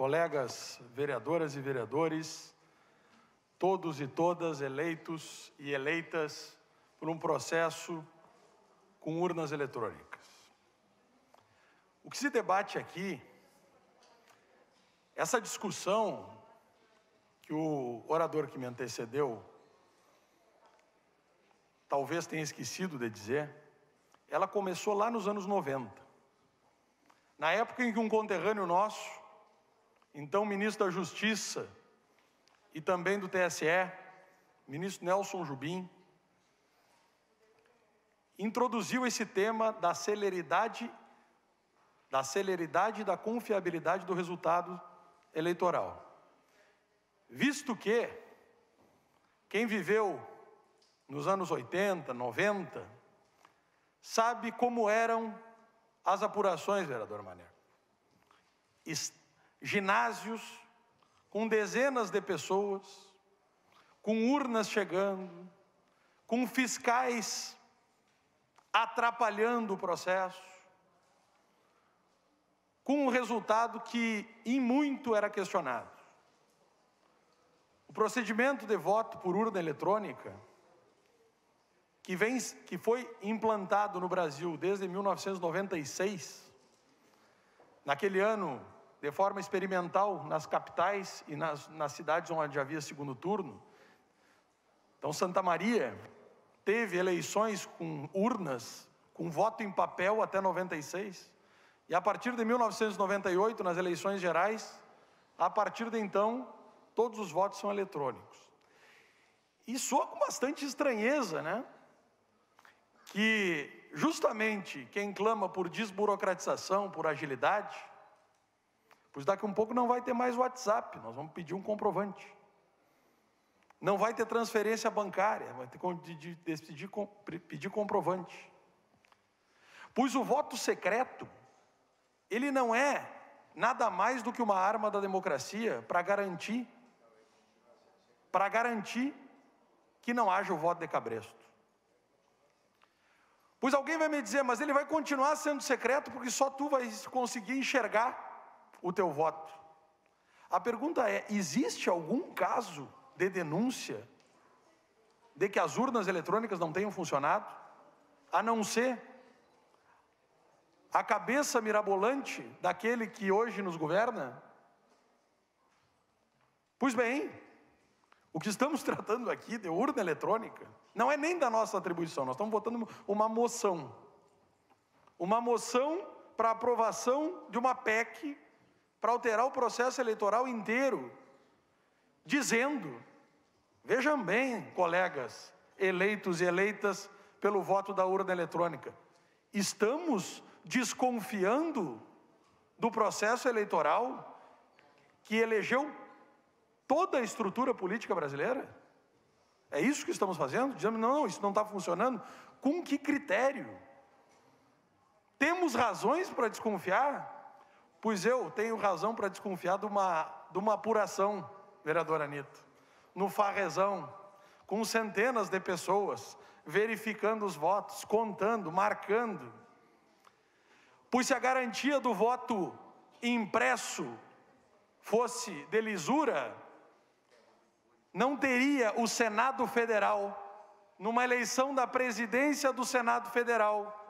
colegas vereadoras e vereadores, todos e todas eleitos e eleitas por um processo com urnas eletrônicas. O que se debate aqui, essa discussão que o orador que me antecedeu talvez tenha esquecido de dizer, ela começou lá nos anos 90. Na época em que um conterrâneo nosso, então ministro da Justiça e também do TSE, ministro Nelson Jubim, introduziu esse tema da celeridade e da confiabilidade do resultado eleitoral. Visto que quem viveu nos anos 80, 90, sabe como eram as apurações, vereador Mané. Ginásios com dezenas de pessoas, com urnas chegando, com fiscais atrapalhando o processo, com um resultado que em muito era questionado. O procedimento de voto por urna eletrônica, que foi implantado no Brasil desde 1996, naquele ano, de forma experimental, nas capitais e nas cidades onde havia segundo turno. Então, Santa Maria teve eleições com urnas, com voto em papel até 96, e a partir de 1998, nas eleições gerais, a partir de então, todos os votos são eletrônicos. E soa com bastante estranheza, né? Que justamente quem clama por desburocratização, por agilidade, pois daqui a um pouco não vai ter mais WhatsApp, nós vamos pedir um comprovante. Não vai ter transferência bancária, vai ter que pedir comprovante. Pois o voto secreto, ele não é nada mais do que uma arma da democracia para garantir que não haja o voto de cabresto. Pois alguém vai me dizer, mas ele vai continuar sendo secreto porque só tu vai conseguir enxergar o teu voto. A pergunta é, existe algum caso de denúncia de que as urnas eletrônicas não tenham funcionado, a não ser a cabeça mirabolante daquele que hoje nos governa? Pois bem, o que estamos tratando aqui de urna eletrônica não é nem da nossa atribuição, nós estamos votando uma moção para aprovação de uma PEC para alterar o processo eleitoral inteiro, dizendo, vejam bem, colegas eleitos e eleitas pelo voto da urna eletrônica, estamos desconfiando do processo eleitoral que elegeu toda a estrutura política brasileira? É isso que estamos fazendo? Dizendo, não, isso não está funcionando. Com que critério? Temos razões para desconfiar? Pois eu tenho razão para desconfiar de uma apuração, vereadora Anitta, no Farrezão, com centenas de pessoas, verificando os votos, contando, marcando. Pois se a garantia do voto impresso fosse de lisura, não teria o Senado Federal, numa eleição da presidência do Senado Federal,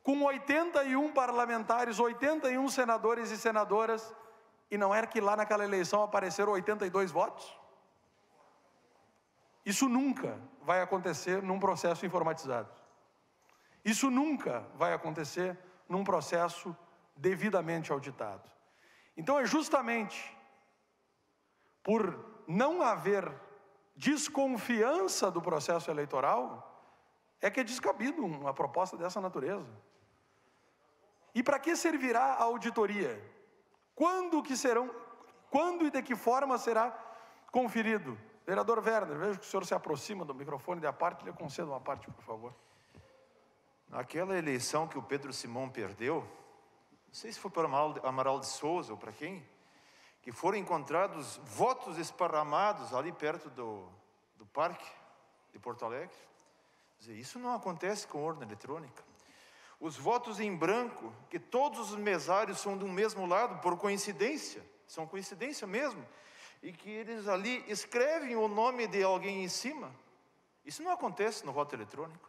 com 81 parlamentares, 81 senadores e senadoras, e não era que lá naquela eleição apareceram 82 votos? Isso nunca vai acontecer num processo informatizado. Isso nunca vai acontecer num processo devidamente auditado. Então é justamente por não haver desconfiança do processo eleitoral, é que é descabido uma proposta dessa natureza. E para que servirá a auditoria? Quando e de que forma será conferido? Vereador Werner, vejo que o senhor se aproxima do microfone da parte, lhe concedo uma parte, por favor. Naquela eleição que o Pedro Simão perdeu, não sei se foi para Amaral de Souza ou para quem, que foram encontrados votos esparramados ali perto do parque de Porto Alegre. Quer dizer, isso não acontece com urna eletrônica. Os votos em branco, que todos os mesários são do mesmo lado, por coincidência, são coincidência mesmo, e que eles ali escrevem o nome de alguém em cima. Isso não acontece no voto eletrônico.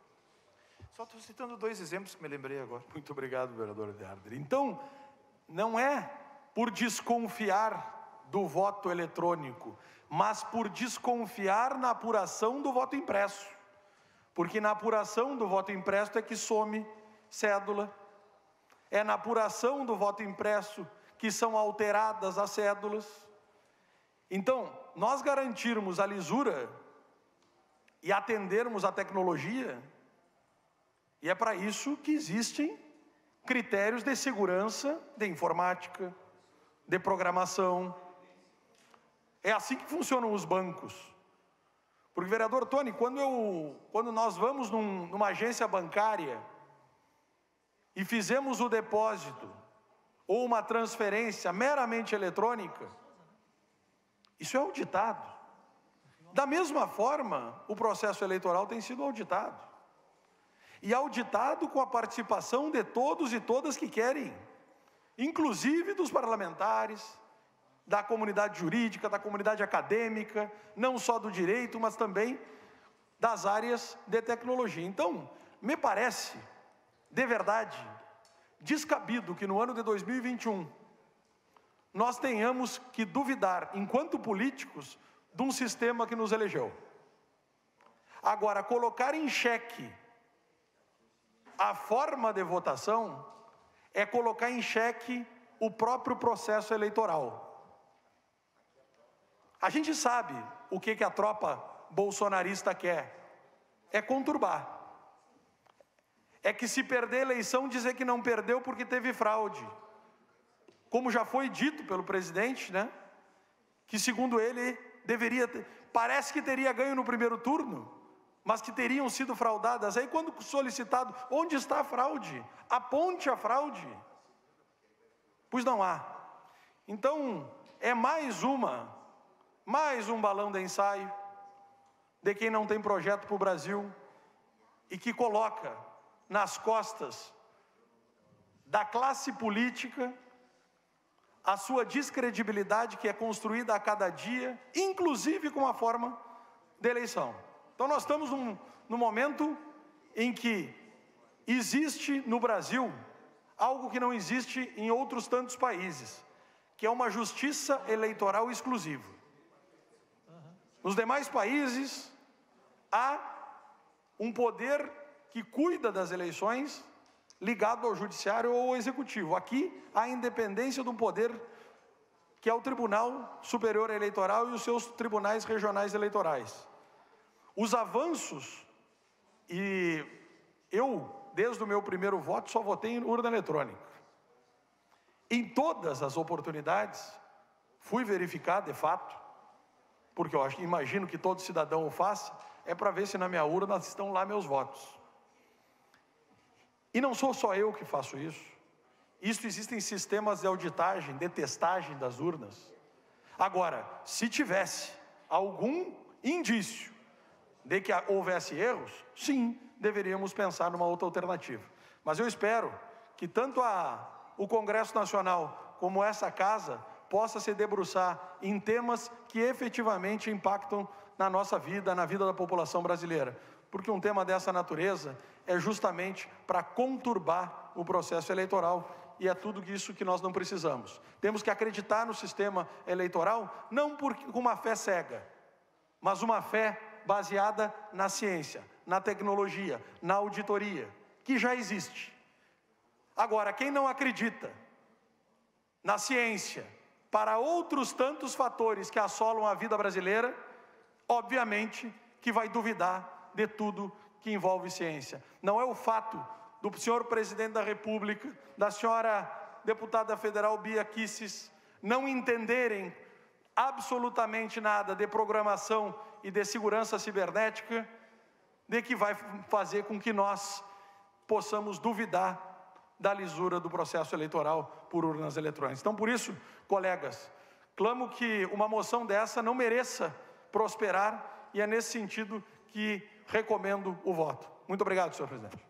Só estou citando 2 exemplos que me lembrei agora. Muito obrigado, vereador Ederder. Então, não é por desconfiar do voto eletrônico, mas por desconfiar na apuração do voto impresso. Porque na apuração do voto impresso é que some cédula, é na apuração do voto impresso que são alteradas as cédulas. Então, nós garantirmos a lisura e atendermos a tecnologia, e é para isso que existem critérios de segurança, de informática, de programação. É assim que funcionam os bancos. Porque, vereador Tony, quando nós vamos numa agência bancária e fizemos o depósito ou uma transferência meramente eletrônica, isso é auditado. Da mesma forma, o processo eleitoral tem sido auditado. E auditado com a participação de todos e todas que querem, inclusive dos parlamentares, da comunidade jurídica, da comunidade acadêmica, não só do direito, mas também das áreas de tecnologia. Então, me parece, de verdade, descabido que no ano de 2021, nós tenhamos que duvidar, enquanto políticos, de um sistema que nos elegeu. Agora, colocar em xeque a forma de votação é colocar em xeque o próprio processo eleitoral. A gente sabe o que a tropa bolsonarista quer, é conturbar. É que se perder a eleição, dizer que não perdeu porque teve fraude. Como já foi dito pelo presidente, né? Que segundo ele, parece que teria ganho no primeiro turno, mas que teriam sido fraudadas. Aí quando solicitado, onde está a fraude? Aponte a fraude. Pois não há. Então, é mais um balão de ensaio de quem não tem projeto para o Brasil e que coloca nas costas da classe política a sua descredibilidade que é construída a cada dia, inclusive com a forma de eleição. Então nós estamos num momento em que existe no Brasil algo que não existe em outros tantos países, que é uma justiça eleitoral exclusiva. Nos demais países, há um poder que cuida das eleições ligado ao judiciário ou ao executivo. Aqui, há a independência do poder, que é o Tribunal Superior Eleitoral e os seus tribunais regionais eleitorais. Os avanços, e eu, desde o meu primeiro voto, só votei em urna eletrônica. Em todas as oportunidades, fui verificar de fato, porque eu imagino que todo cidadão o faça, é para ver se na minha urna estão lá meus votos. E não sou só eu que faço isso. Existem sistemas de auditagem, de testagem das urnas. Agora, se tivesse algum indício de que houvesse erros, sim, deveríamos pensar numa outra alternativa. Mas eu espero que tanto o Congresso Nacional como essa Casa possa se debruçar em temas que efetivamente impactam na nossa vida, na vida da população brasileira. Porque um tema dessa natureza é justamente para conturbar o processo eleitoral, e é tudo isso que nós não precisamos. Temos que acreditar no sistema eleitoral, não com uma fé cega, mas uma fé baseada na ciência, na tecnologia, na auditoria, que já existe. Agora, quem não acredita na ciência, para outros tantos fatores que assolam a vida brasileira, obviamente que vai duvidar de tudo que envolve ciência. Não é o fato do senhor presidente da República, da senhora deputada federal Bia Kicis, não entenderem absolutamente nada de programação e de segurança cibernética, de que vai fazer com que nós possamos duvidar da lisura do processo eleitoral por urnas eletrônicas. Então, por isso, colegas, clamo que uma moção dessa não mereça prosperar, e é nesse sentido que recomendo o voto. Muito obrigado, senhor presidente.